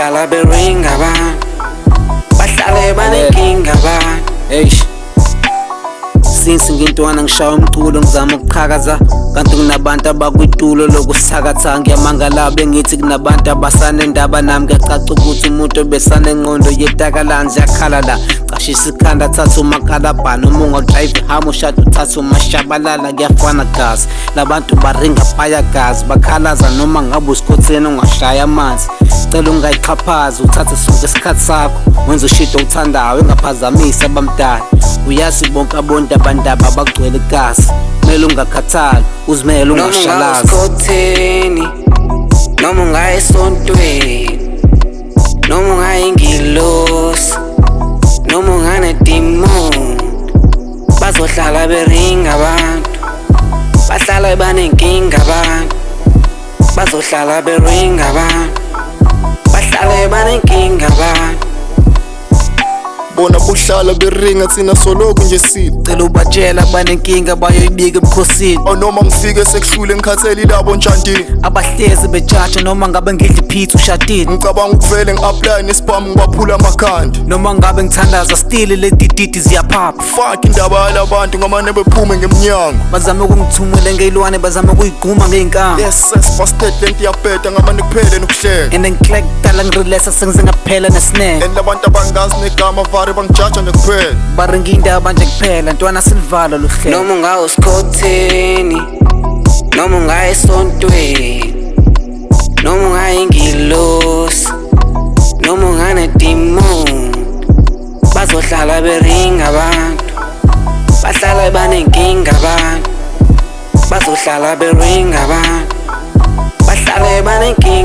bazohlala beringa abantu, bahlale banenkinga abantu. Since ngintwana ngishaya umculo ngizama ukuqhakaza, kanti kunabantu abakwitulo lokusakatha. Ngiyamangala bengithi kunabantu abasanendaba nami, kuyacaca ukuthi umuntu obesanengqondo yetakalanje yakhala la. Qashisa ikhanda thatha umakalabhana, uma ungadrive hama ushada uthatha umashabalala. Kuyafana gazi, labantu baringa baya gazi, bakhalaza noma ngabe usikhotheni ungashaya amanzi. Cela ungayixhaphazi, uthathe sonke isikhathi sakho, wenza ushito uthandayo, engaphazamisi abamdala. Uyazi bonke abontu abandaba bagcwele igazi, kumele ungakhathali, uzimele ungashalazi. Noma ungayeskhotheni, noma ungaya esontweni, noma ungaya ingilosi, noma unganedimoni, bazohlala beringa abantu, bahlala banenkinga abantu, bazohlala beringa abantu, bahlala banenkinga abantu. Bona buhlala beringa thina soloku nje sithi cela ubatshela banenkinga bayoyibika ebukhosini. Noma ngifike sekuhlule ngikhathele ilabo ntshantini, abahlezi bejatsha noma ngabe ngidla iphitha ushadile. Ngicabanga ukuvele ngi-apply nesiphamu ngibaphula amakhanda, noma ngabe ngithandaza still letididi ziyaphapha. Fuck indaba yalabantu ngamane bephume ngemnyango, bazame ukungithumela ngeyilwane, bazame ukuyigquma ngey'nkanga. Yes basted lento iyabheda ngamane kuphele nokuhleka, and ngiclekdala ngirelesa sengize ngaphela nesineke. And labantu abangazi negama vare bangijaja nje kuphela, baringa indaba nje kuphela, ntwana silivala luhlelo. Noma ungaya usikhotheni, noma ungaya esontweni, noma ungaya ingilosi, noma unganedimoni, bazohlala beringa abantu, bahlala banenkinga abantu, bazohlala beringa abantu, bahlala banenkinga.